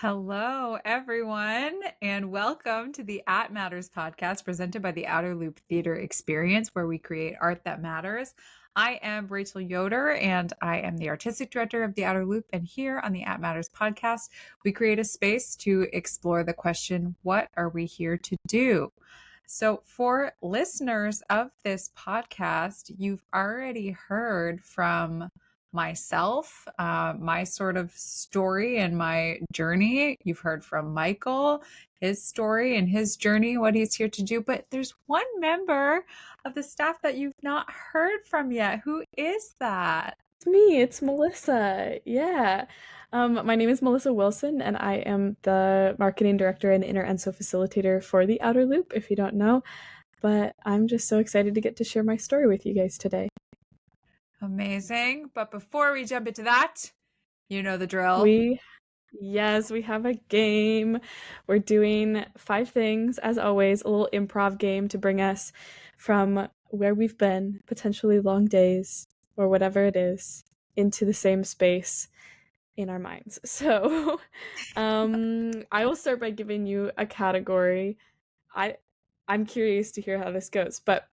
Hello, everyone, and welcome to the At Matters podcast presented by the Outer Loop Theater Experience, where we create art that matters. I am Rachel Yoder, and I am the artistic director of the Outer Loop. And here on the At Matters podcast, we create a space to explore the question, what are we here to do? So, for listeners of this podcast, you've already heard from myself, my sort of story and my journey. You've heard from Michael, his story and his journey, what he's here to do. But there's one member of the staff that you've not heard from yet. Who is that? It's me, it's Melissa. Yeah. My name is Melissa Wilson, and I am the marketing director and inner ENSO facilitator for the Outer Loop, if you don't know. But I'm just so excited to get to share my story with you guys today. Amazing. But before we jump into that, you know the drill. Yes, we have a game. We're doing 5 things, as always, a little improv game to bring us from where we've been, potentially long days or whatever it is, into the same space in our minds. So, I will start by giving you a category. I'm curious to hear how this goes, but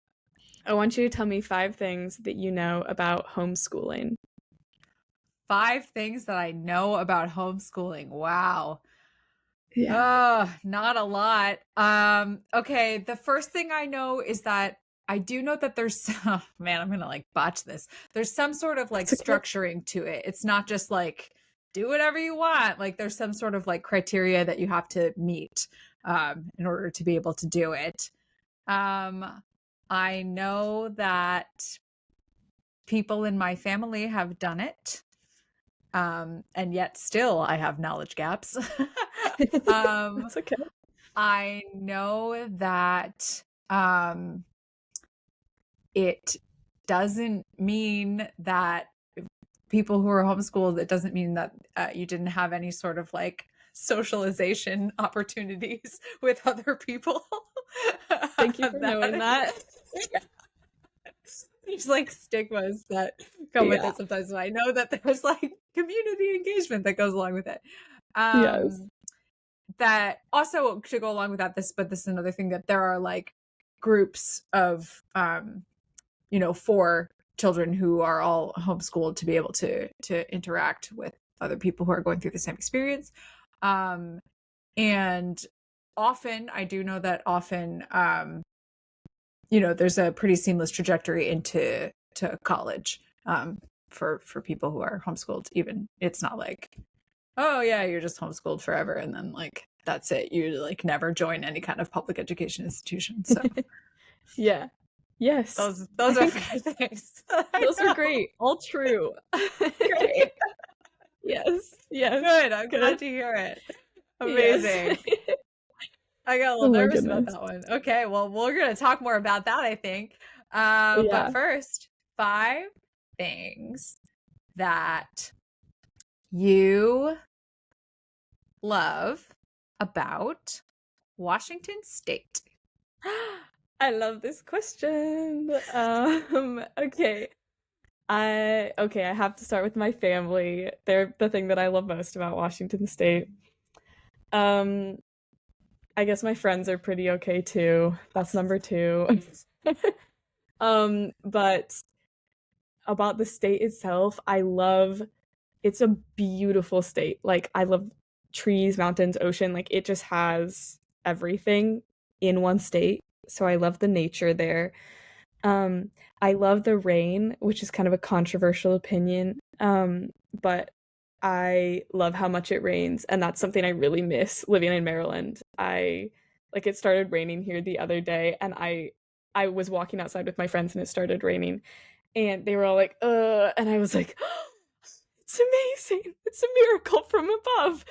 I want you to tell me 5 things that you know about homeschooling. 5 things that I know about homeschooling. Wow. Yeah. Not a lot. Okay, the first thing I know is that I do know that there's oh, man, I'm gonna like botch this. There's some sort of like It's okay. structuring to it. It's not just like do whatever you want. Like there's some sort of like criteria that you have to meet in order to be able to do it. I know that people in my family have done it. And yet still I have knowledge gaps. That's okay. I know that it doesn't mean that people who are homeschooled, it doesn't mean that you didn't have any sort of like socialization opportunities with other people. Thank you for knowing that. There's like stigmas that come with Yeah. it sometimes. And I know that there's like community engagement that goes along with it. Yes. That also to go along with that, this is another thing, that there are like groups of for children who are all homeschooled to be able to interact with other people who are going through the same experience. And often I do know that often there's a pretty seamless trajectory into college for people who are homeschooled. Even it's not like, oh yeah, you're just homeschooled forever and then like that's it, you like never join any kind of public education institution. So Yeah. Yes. those are 5 things. Those are great. All true. Great. Yes. Good. I'm glad to hear it. Amazing. Yes. I got a Oh little my nervous about goodness. that one. Okay, well, we're going to talk more about that, I think. Yeah. But first, 5 things that you love about Washington State. I love this question. Okay. I have to start with my family. They're the thing that I love most about Washington State. I guess my friends are pretty okay too. That's number 2. But about the state itself, it's a beautiful state. Like I love trees, mountains, ocean. Like it just has everything in one state. So I love the nature there. I love the rain, which is kind of a controversial opinion. But I love how much it rains, and that's something I really miss living in Maryland. It started raining here the other day, and I was walking outside with my friends and it started raining, and they were all like, and I was like, oh, it's amazing. It's a miracle from above.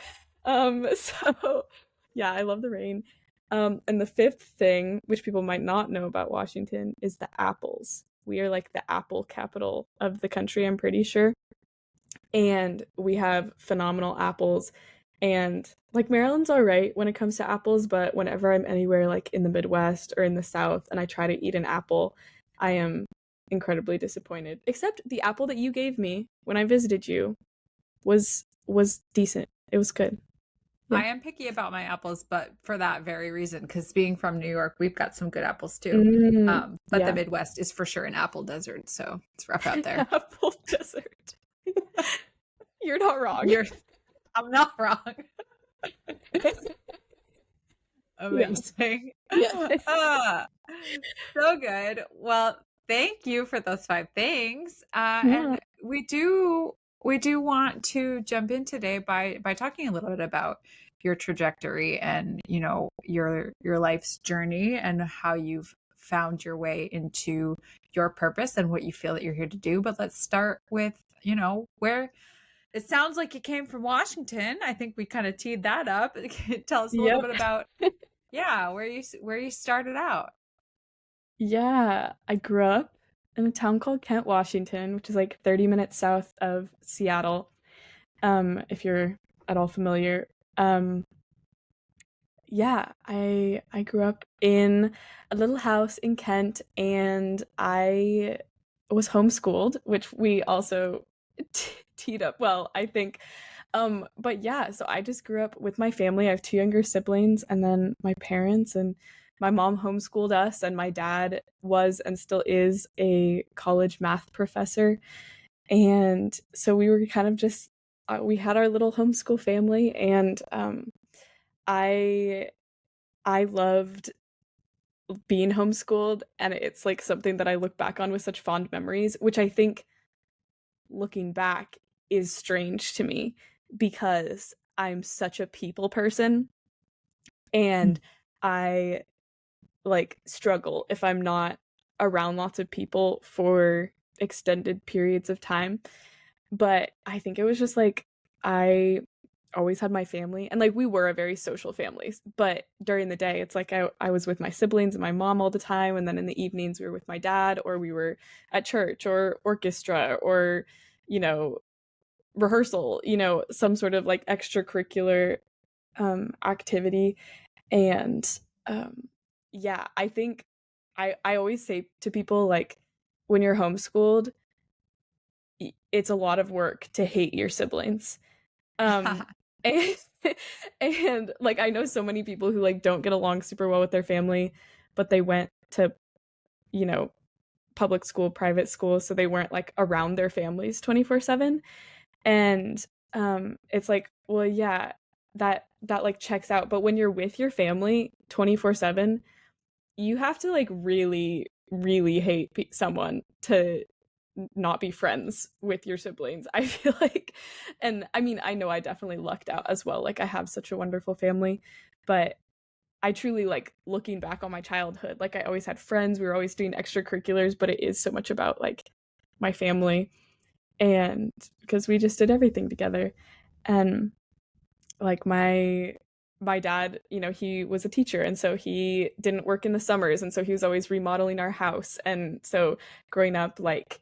So yeah, I love the rain. And the 5th thing, which people might not know about Washington, is the apples. We are like the apple capital of the country, I'm pretty sure. And we have phenomenal apples. And like Maryland's all right when it comes to apples, but whenever I'm anywhere like in the Midwest or in the South and I try to eat an apple, I am incredibly disappointed. Except the apple that you gave me when I visited you was decent. It was good. Yeah. I am picky about my apples, but for that very reason, because being from New York, we've got some good apples too. But the Yeah. Midwest is for sure an apple desert, so it's rough out there. Apple desert. You're not wrong. You're, I'm not wrong. Yeah. Amazing. Yeah. Ah, so good. Well, thank you for those five things. Yeah. And we do want to jump in today by talking a little bit about your trajectory and your life's journey and how you've found your way into your purpose and what you feel that you're here to do. But let's start with, where it sounds like you came from Washington. I think we kind of teed that up. Tell us a little Yep. bit about, yeah, where you started out. Yeah. I grew up in a town called Kent, Washington, which is like 30 minutes south of Seattle. If you're at all familiar. Um, yeah, I grew up in a little house in Kent, and I was homeschooled, which we also teed up well, I think. But yeah, so I just grew up with my family. I have two younger siblings, and then my parents, and my mom homeschooled us, and my dad was and still is a college math professor. And so we were kind of just we had our little homeschool family, and I I loved being homeschooled, and it's like something that I look back on with such fond memories, which I think looking back is strange to me because I'm such a people person, and I like struggle if I'm not around lots of people for extended periods of time. But I think it was just like I always had my family, and like we were a very social family, but during the day it's like I was with my siblings and my mom all the time, and then in the evenings we were with my dad, or we were at church or orchestra or you know rehearsal, some sort of like extracurricular activity. And yeah, I think I always say to people, like, when you're homeschooled, it's a lot of work to hate your siblings. um and, and like I know so many people who like don't get along super well with their family, but they went to you know public school, private school, so they weren't like around their families 24/7. And it's like, well, yeah, that like checks out, but when you're with your family 24/7, you have to like really really hate someone to not be friends with your siblings, I feel like. And I mean, I know I definitely lucked out as well, like I have such a wonderful family, but I truly like looking back on my childhood, like I always had friends, we were always doing extracurriculars, but it is so much about like my family, and because we just did everything together. And like my dad, he was a teacher, and so he didn't work in the summers, and so he was always remodeling our house. And so growing up, like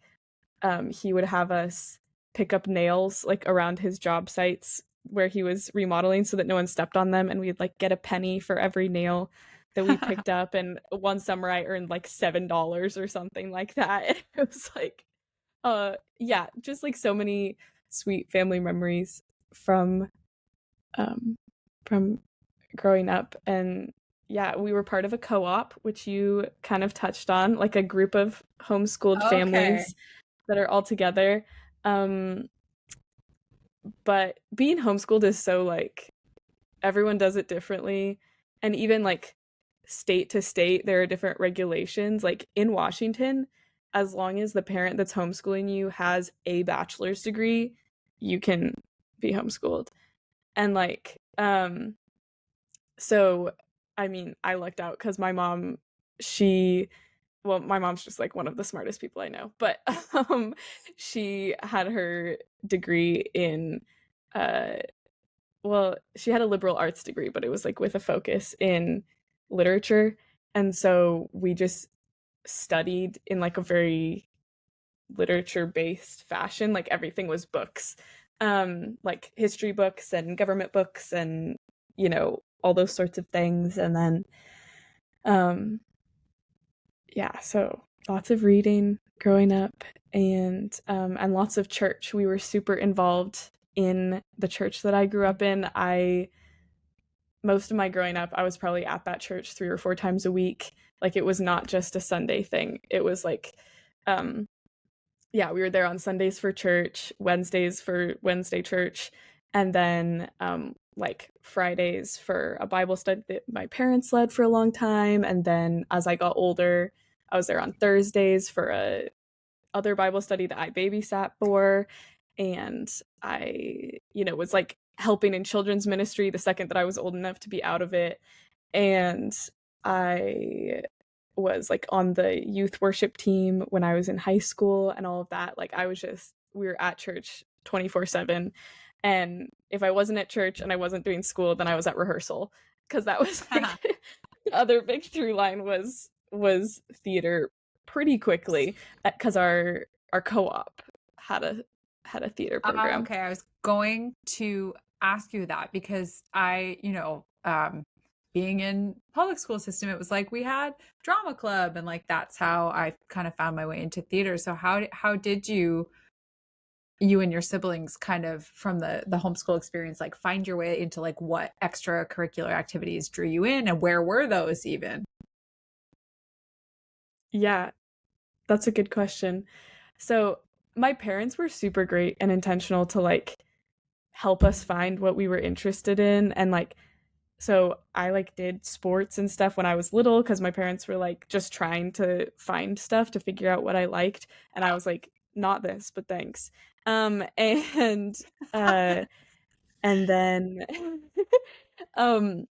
he would have us pick up nails like around his job sites where he was remodeling so that no one stepped on them, and we'd like get a penny for every nail that we picked up. And one summer I earned like $7 or something like that. It was like yeah, just like so many sweet family memories from um from growing up. And yeah, we were part of a co-op, which you kind of touched on, like a group of homeschooled Okay. families that are all together. um but being homeschooled is so like everyone does it differently, and even like state to state there are different regulations. Like in Washington, as long as the parent that's homeschooling you has a bachelor's degree, you can be homeschooled. And like so I mean, I lucked out cuz my mom, she well, my mom's just like one of the smartest people I know, but she had her degree in uh well, she had a liberal arts degree, but it was like with a focus in literature. And so we just studied in like a very literature based fashion. Like everything was books, like history books and government books and, all those sorts of things. And then, um, yeah, so lots of reading growing up, and lots of church. We were super involved in the church that I grew up in. I most of my growing up, I was probably at that church 3 or 4 times a week. Like it was not just a Sunday thing. It was like, um, yeah, we were there on Sundays for church, Wednesdays for Wednesday church, and then like Fridays for a Bible study that my parents led for a long time. And then as I got older, I was there on Thursdays for a other Bible study that I babysat for. And I, was like helping in children's ministry the second that I was old enough to be out of it. And I was like on the youth worship team when I was in high school and all of that. Like we were at church 24/7. And if I wasn't at church and I wasn't doing school, then I was at rehearsal because that was like the other big through line was theater pretty quickly because our co-op had a theater program. Okay, I was going to ask you that because being in public school system, it was like we had drama club and like that's how I kind of found my way into theater. So how did you and your siblings kind of from the homeschool experience like find your way into like what extracurricular activities drew you in and where were those even? Yeah, that's a good question. So my parents were super great and intentional to like help us find what we were interested in. And like so I like did sports and stuff when I was little because my parents were like just trying to find stuff to figure out what I liked. And I was like, not this, but thanks. And uh and then um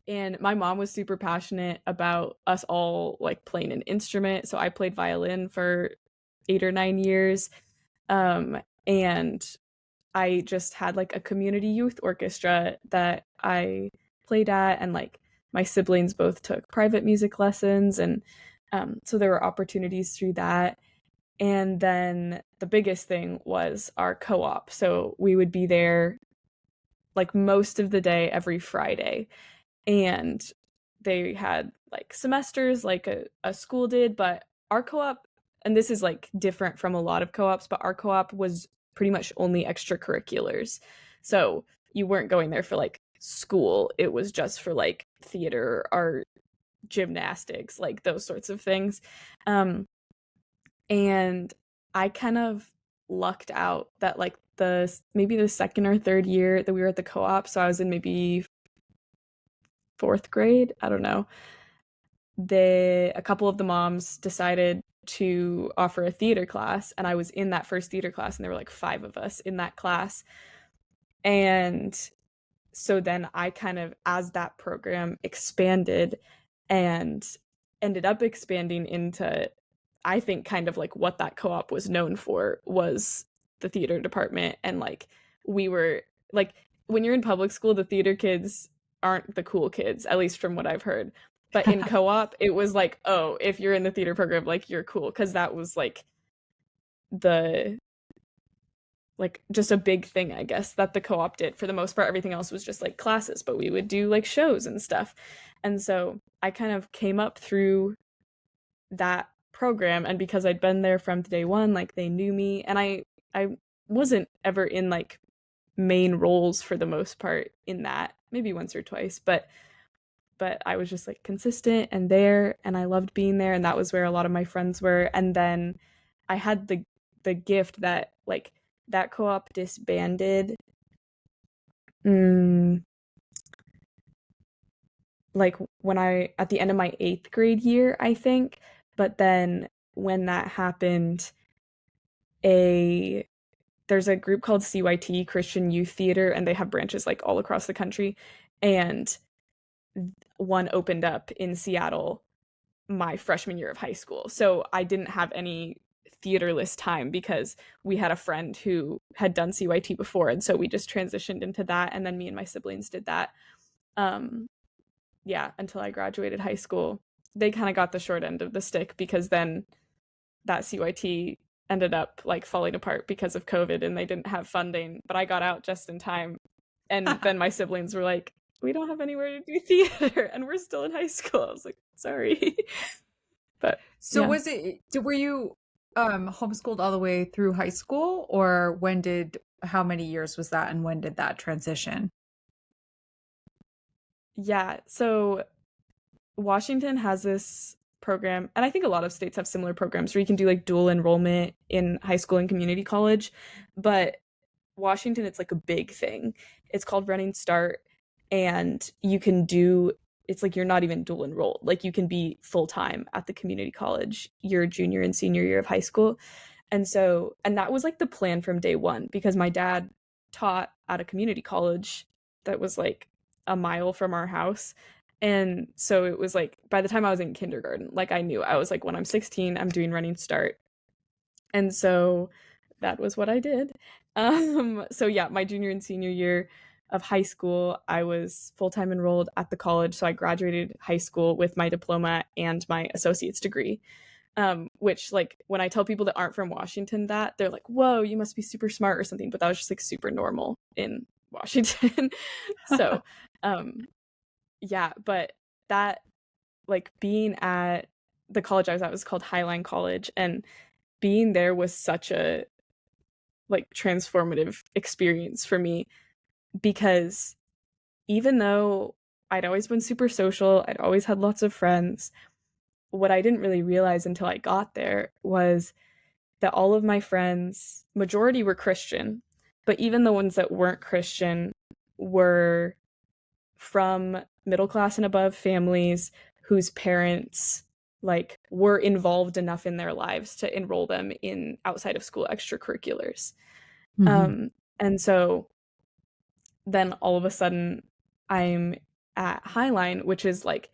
and my mom was super passionate about us all like playing an instrument. So I played violin for 8 or 9 years. And I just had like a community youth orchestra that I played at, and like my siblings both took private music lessons, and so there were opportunities through that. And then the biggest thing was our co-op. So we would be there like most of the day every Friday, and they had like semesters like a school did, but our co-op, and this is like different from a lot of co-ops, but our co-op was pretty much only extracurriculars. So you weren't going there for like school, it was just for like theater, art, gymnastics, like those sorts of things. Um and I kind of lucked out that like the maybe the second or third year that we were at the co-op, so I was in maybe fourth grade, I don't know, a couple of the moms decided to offer a theater class, and I was in that first theater class, and there were like 5 of us in that class. And so then I kind of, as that program expanded and ended up expanding into, I think, kind of like what that co-op was known for was the theater department. And like we were like, when you're in public school, the theater kids aren't the cool kids, at least from what I've heard. But in co-op, it was like, oh, if you're in the theater program, like you're cool, because that was the like just a big thing, I guess, that the co-op did. For the most part, everything else was just like classes, but we would do like shows and stuff. And so I kind of came up through that program, and because I'd been there from day one, like they knew me. And I wasn't ever in like main roles for the most part in that, maybe once or twice, but I was just like consistent and there, and I loved being there, and that was where a lot of my friends were. And then I had the gift that like that co-op disbanded, mm, like when I at the end of my 8th grade year, I think. But then when that happened, a there's a group called CYT, Christian Youth Theater, and they have branches like all across the country. And one opened up in Seattle my freshman year of high school. So I didn't have any theaterless time because we had a friend who had done CYT before, and so we just transitioned into that, and then me and my siblings did that. Um yeah, until I graduated high school. They kind of got the short end of the stick because then that CYT ended up like falling apart because of COVID and they didn't have funding, but I got out just in time. And then my siblings were like, we don't have anywhere to do theater and we're still in high school. I was like, sorry. But So yeah. were you homeschooled all the way through high school or how many years was that and when did that transition? Yeah, so Washington has this program, and I think a lot of states have similar programs where you can do like dual enrollment in high school and community college. But Washington, it's like a big thing. It's called Running Start, and it's like you're not even dual enrolled. Like you can be full time at the community college your junior and senior year of high school. And that was like the plan from day one because my dad taught at a community college that was like a mile from our house. And so it was like by the time I was in kindergarten, like I knew I was like, when I'm 16, I'm doing Running Start. And so that was what I did. So yeah, my junior and senior year of high school, I was full time enrolled at the college. So I graduated high school with my diploma and my associate's degree. Which like when I tell people that aren't from Washington that, they're like, whoa, you must be super smart or something. But that was just like super normal in Washington. So yeah, but that like being at the college I was at was called Highline College, and being there was such a like transformative experience for me because even though I'd always been super social, I'd always had lots of friends, what I didn't really realize until I got there was that all of my friends, majority were Christian, but even the ones that weren't Christian were from middle class and above families whose parents like were involved enough in their lives to enroll them in outside of school extracurriculars. Hmm. Um, and so then all of a sudden I'm at Highline, which is like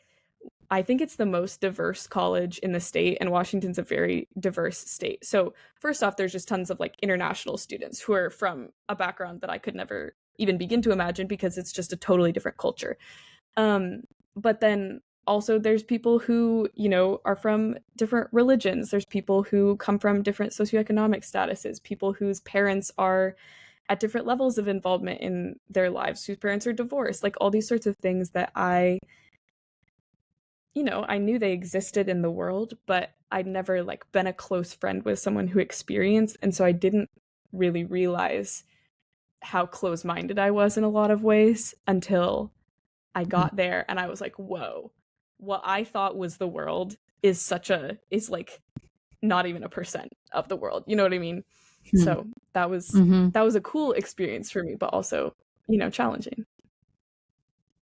I think it's the most diverse college in the state, and Washington's a very diverse state. So, first off, there's just tons of like international students who are from a background that I could never even begin to imagine because it's just a totally different culture. Um, but then also, there's people who, are from different religions. There's people who come from different socioeconomic statuses, people whose parents are at different levels of involvement in their lives, whose parents are divorced, like all these sorts of things that I knew they existed in the world, but I'd never like been a close friend with someone who experienced, and so I didn't really realize how close-minded I was in a lot of ways until I got there and I was like, "Whoa. What I thought was the world is like not even a percent of the world." You know what I mean? So, Hmm. that was a cool experience for me, but also, challenging.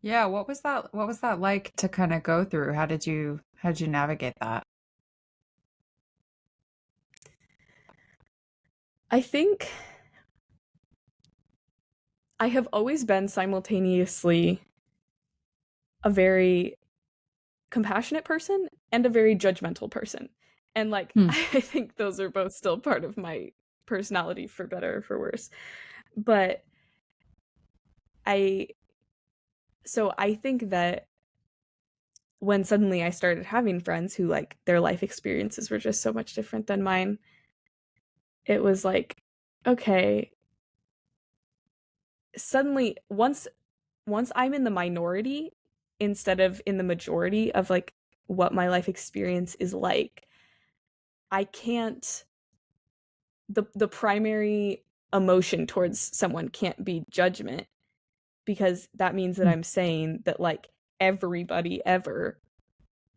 Yeah, what was that like to kind of go through? How did you navigate that? I think I have always been simultaneously a very compassionate person and a very judgmental person. And like Hmm. I think those are both still part of my personality for better or for worse. But I I think that when suddenly I started having friends who like their life experiences were just so much different than mine, it was like, okay, suddenly once I'm in the minority instead of in the majority of like what my life experience is like, I can't the primary emotion towards someone can't be judgment because that means that I'm saying that like everybody ever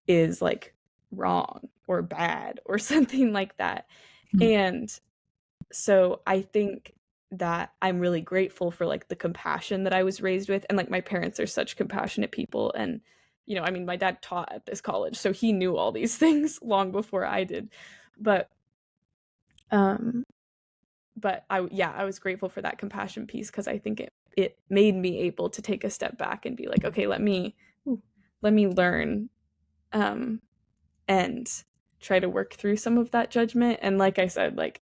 is like wrong or bad or something like that. Hmm. And so I think that I'm really grateful for like the compassion that I was raised with, and like my parents are such compassionate people. And I mean my dad taught at this college, so he knew all these things long before I did. But um I was grateful for that compassion piece because I think it made me able to take a step back and be like, okay, let me learn um and try to work through some of that judgment. And like I said, like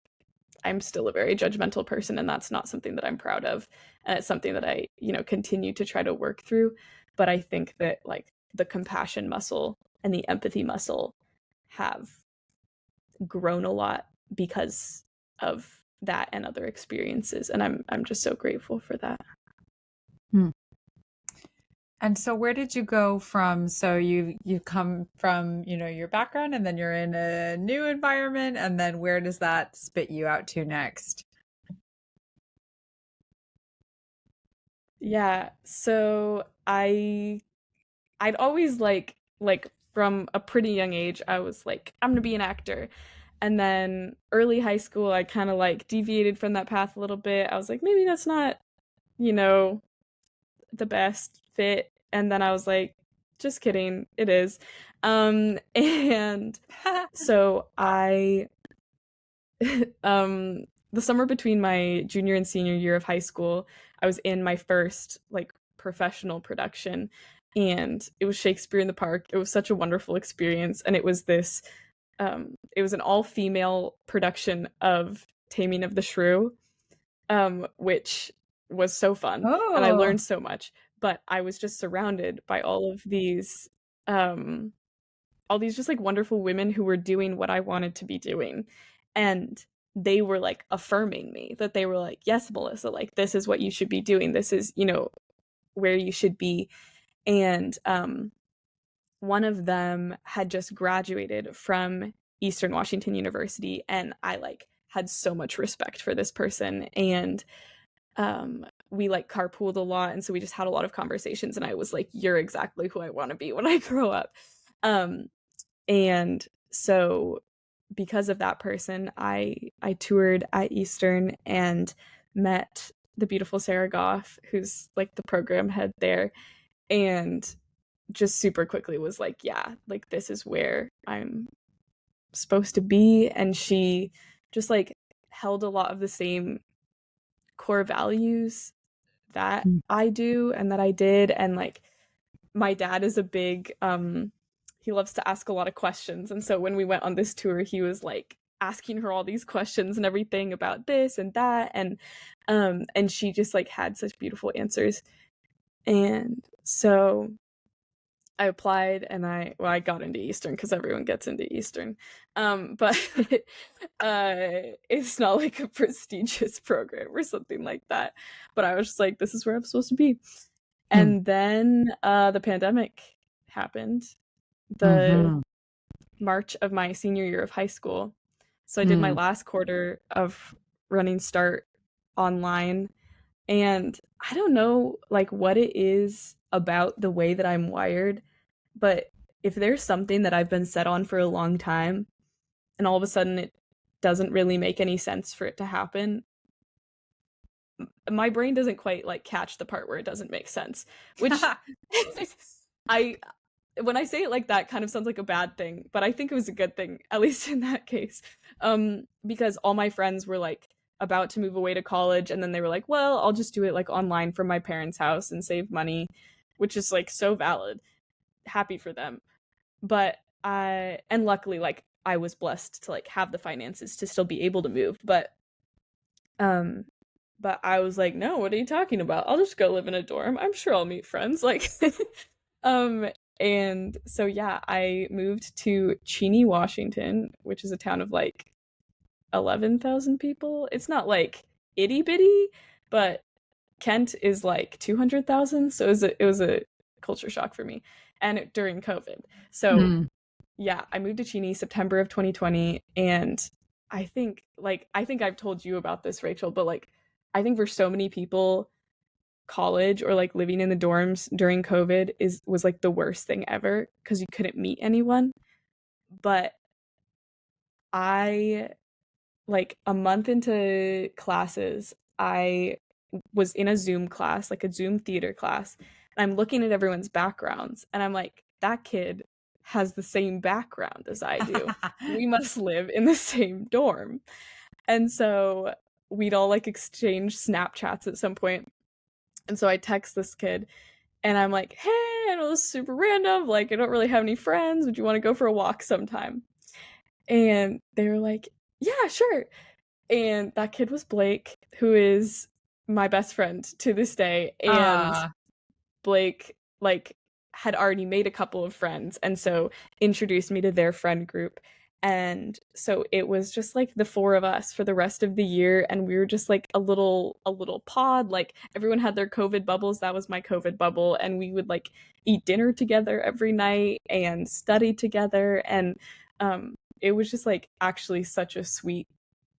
I'm still a very judgmental person, and that's not something that I'm proud of. And it's something that I, continue to try to work through. But I think that like the compassion muscle and the empathy muscle have grown a lot because of that and other experiences. And I'm just so grateful for that. Hmm. And so where did you go from? So you come from, your background and then you're in a new environment and then where does that spit you out to next? Yeah. So I I'd always like from a pretty young age, I was like, I'm gonna be an actor. And then early high school, I kind of like deviated from that path a little bit. I was like, maybe that's not, you know, the best fit. And then I was like, just kidding, it is. And so I the summer between my junior and senior year of high school, I was in my first like professional production, and it was Shakespeare in the Park. It was such a wonderful experience, and it was an all-female production of Taming of the Shrew, which was so fun, and I Oh. learned so much. But I was just surrounded by um all these just like wonderful women who were doing what I wanted to be doing. And they were like affirming me, that they were like, yes, Melissa, like this is what you should be doing. This is, where you should be. And one of them had just graduated from Eastern Washington University. And I like had so much respect for this person. And we like carpooled a lot. And so we just had a lot of conversations. And I was like, you're exactly who I want to be when I grow up. Um, and so because of that person, I toured at Eastern and met the beautiful Sarah Goff, who's like the program head there, and just super quickly was like, yeah, like this is where I'm supposed to be. And she just like held a lot of the same core values that I do and that I did. And like my dad is a big he loves to ask a lot of questions, and so when we went on this tour he was like asking her all these questions and everything about this and that, and she just like had such beautiful answers. And so I applied, and I got into Eastern because everyone gets into Eastern, but it's not like a prestigious program or something like that. But I was just like, this is where I'm supposed to be. And then the pandemic happened, the Mm-hmm. March of my senior year of high school. So I did my Mm. last quarter of Running Start online. And I don't know like what it is about the way that I'm wired, but if there's something that I've been set on for a long time and all of a sudden it doesn't really make any sense for it to happen, my brain doesn't quite like catch the part where it doesn't make sense, which I when I say it like that kind of sounds like a bad thing, but I think it was a good thing, at least in that case. Because all my friends were like about to move away to college, and then they were like, well, I'll just do it like online from my parents' house and save money, which is like so valid. Happy for them. But and luckily like I was blessed to like have the finances to still be able to move. Um but I was like, no, what are you talking about? I'll just go live in a dorm. I'm sure I'll meet friends. Like Um, and so yeah, I moved to Cheney, Washington, which is a town of like 11,000 people. It's not like itty bitty, but Kent is like 200,000, so it was a culture shock for me, and during COVID. So Mm. yeah, I moved to Cheney September of 2020, and I think I've told you about this, Rachel, but like I think for so many people college or like living in the dorms during COVID is was like the worst thing ever because you couldn't meet anyone. But I like a month into classes, I was in a Zoom class, like a Zoom theater class, and I'm looking at everyone's backgrounds and I'm like, that kid has the same background as I do. We must live in the same dorm. And so we'd all like exchange Snapchats at some point. And so I text this kid and I'm like, hey, I know this is super random. Like, I don't really have any friends. Would you want to go for a walk sometime? And they were like, yeah, sure. And that kid was Blake, who is my best friend to this day. And Ah. Blake, like, had already made a couple of friends and so introduced me to their friend group. And so it was just like the four of us for the rest of the year, and we were just like a little pod. Like everyone had their COVID bubbles. That was my COVID bubble, and we would like eat dinner together every night and study together. And it was just like actually such a sweet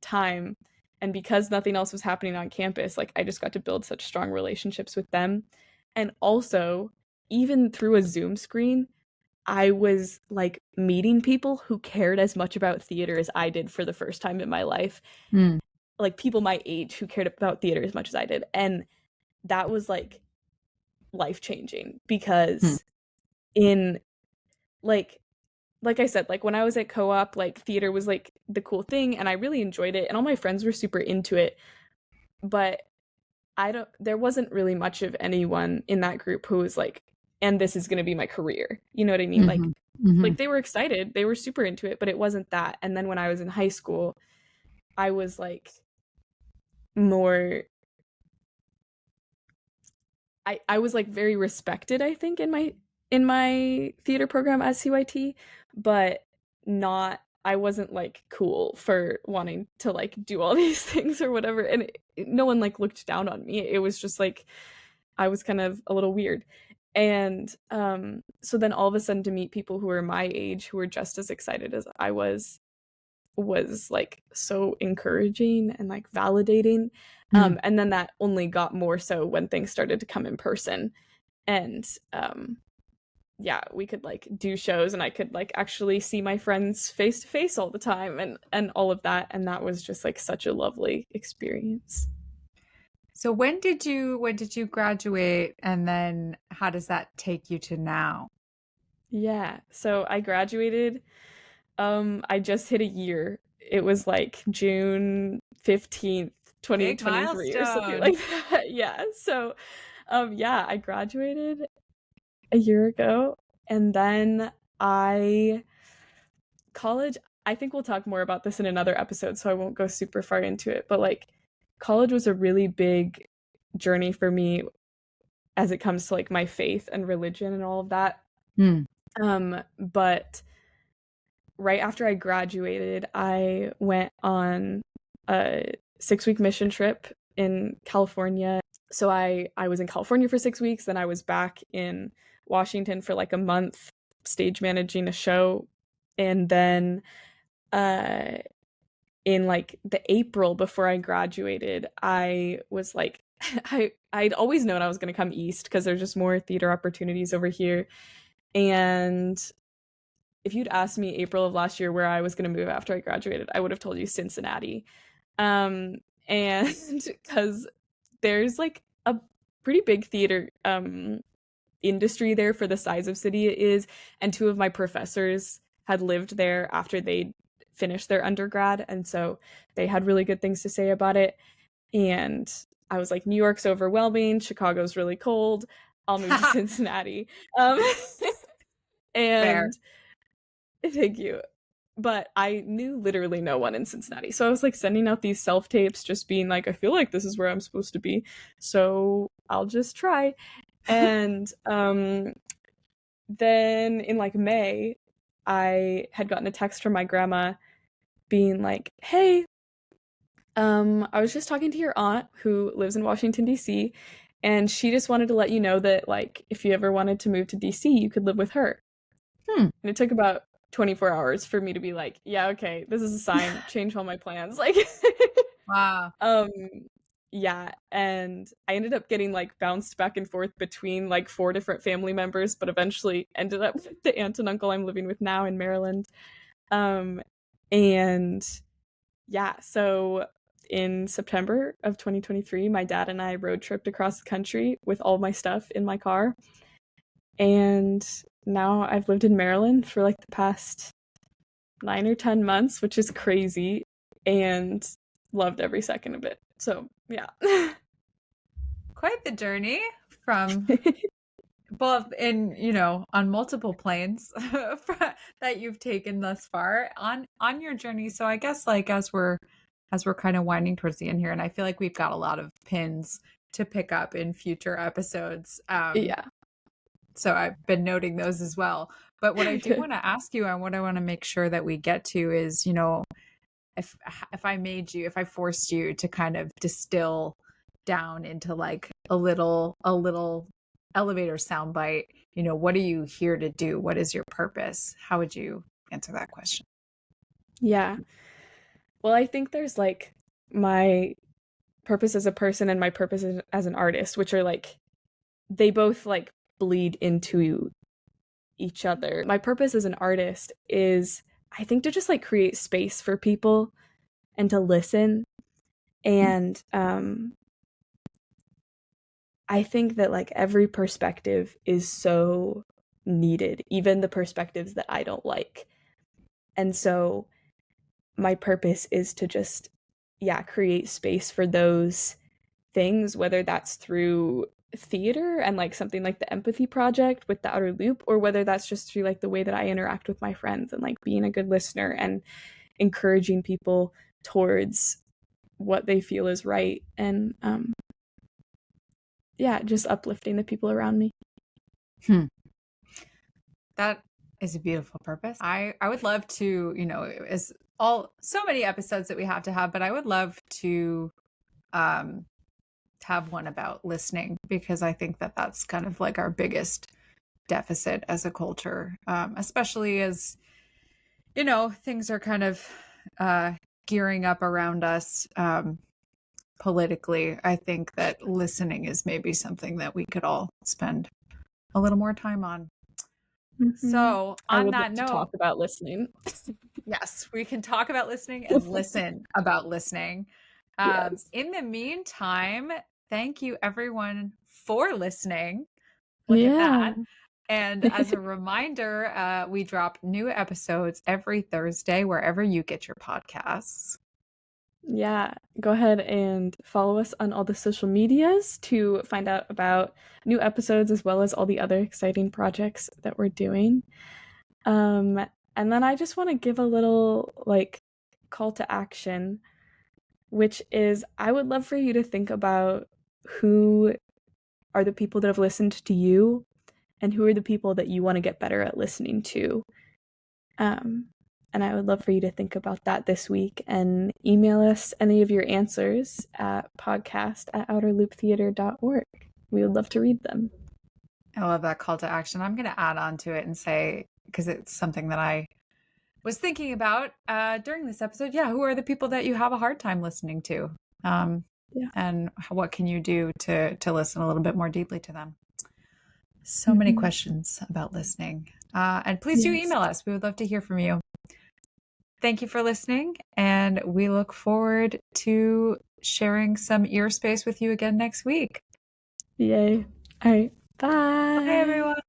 time. And because nothing else was happening on campus, like I just got to build such strong relationships with them. And also even through a Zoom screen, I was like meeting people who cared as much about theater as I did for the first time in my life. Mm, Like people my age who cared about theater as much as I did. And that was like life changing mm, because in like like I said, like when I was at co-op, like theater was like the cool thing and I really enjoyed it and all my friends were super into it. But I don't there wasn't really much of anyone in that group who was like, and this is gonna be my career. You know what I mean? mhm, mhm, Like they were excited, they were super into it, but it wasn't that. And then when I was in high school, I was like more I was like very respected, I think, in my theater program as CYT, but not I wasn't like cool for wanting to like do all these things or whatever. And no one like looked down on me. It was just like I was kind of a little weird. And so then all of a sudden to meet people who were my age who were just as excited as I was like so encouraging and like validating. mm. And then that only got more so when things started to come in person. And yeah, we could like do shows and I could like actually see my friends face to face all the time and all of that. And that was just like such a lovely experience. So when did you graduate, and then how does that take you to now? Yeah. So I graduated. I just hit a year. It was like June 15th, Big 2023 or something like milestone. that. Yeah. So yeah, I graduated a year ago and then I college I think we'll talk more about this in another episode, so I won't go super far into it, but like college was a really big journey for me as it comes to like my faith and religion and all of that. Mm, But right after I graduated, I went on a 6-week mission trip in California. So I was in California for 6 weeks, then I was back in Washington for like a month stage managing a show. And then uh in like the April before I graduated, I was like I'd always known I was going to come east because there's just more theater opportunities over here. And if you'd asked me April of last year where I was going to move after I graduated, I would have told you Cincinnati. Um, and because there's like a pretty big theater industry there for the size of city it is, and two of my professors had lived there after they finished their undergrad, and so they had really good things to say about it. And I was like, New York's overwhelming, Chicago's really cold. I'll move to Cincinnati. Um, fair. and thank you. But I knew literally no one in Cincinnati. So I was like sending out these self tapes, just being like, I feel like this is where I'm supposed to be. So I'll just try. And then in like May, I had gotten a text from my grandma being like, hey, I was just talking to your aunt who lives in Washington, D.C., and she just wanted to let you know that, like, if you ever wanted to move to DC, you could live with her. Hmm. And it took about 24 hours for me to be like, yeah, okay, this is a sign, change all my plans. Like, Wow. um, yeah. And I ended up getting like bounced back and forth between like 4 different family members, but eventually ended up with the aunt and uncle I'm living with now in Maryland. Um, and yeah, so in September of 2023, my dad and I road tripped across the country with all my stuff in my car. And now I've lived in Maryland for like the past 9 or 10 months, which is crazy, and loved every second of it. So, yeah. Quite the journey from both in, on multiple planes that you've taken thus far on your journey. So I guess like as we're kind of winding towards the end here, and I feel like we've got a lot of pins to pick up in future episodes. Yeah. So I've been noting those as well. But what I do want to ask you and what I want to make sure that we get to is, if if I forced you to kind of distill down into like a little elevator soundbite, what are you here to do? What is your purpose? How would you answer that question? Yeah. Well, I think there's like my purpose as a person and my purpose as an artist, which are like they both like bleed into each other. My purpose as an artist is, I think, to just like create space for people and to listen. And I think that like every perspective is so needed, even the perspectives that I don't like. And so my purpose is to just, yeah, create space for those things, whether that's through theater and like something like the Empathy Project with the Outer Loop, or whether that's just through like the way that I interact with my friends and like being a good listener and encouraging people towards what they feel is right. And yeah, just uplifting the people around me. That is a beautiful purpose. I would love to, as so many episodes that we have to have, but I would love to have one about listening, because I think that that's kind of like our biggest deficit as a culture, especially as, things are kind of gearing up around us politically. I think that listening is maybe something that we could all spend a little more time on. Mm-hmm. So I on would that love to note, talk about listening. yes, we can talk about listening and listen about listening. Yes. In the meantime, thank you everyone for listening. Look at Yeah. that. And as a reminder, we drop new episodes every Thursday, wherever you get your podcasts. Yeah, go ahead and follow us on all the social medias to find out about new episodes as well as all the other exciting projects that we're doing. And then I just want to give a little like call to action, which is I would love for you to think about who are the people that have listened to you and who are the people that you want to get better at listening to. And I would love for you to think about that this week and email us any of your answers at podcast@outerlooptheater.org. We would love to read them. I love that call to action. I'm going to add on to it and say, because it's something that I was thinking about during this episode. Yeah, who are the people that you have a hard time listening to? Yeah. And what can you do to listen a little bit more deeply to them? So many questions about listening. And please do email us. We would love to hear from you. Thank you for listening, and we look forward to sharing some ear space with you again next week. Yay. All right. Bye. Bye, everyone.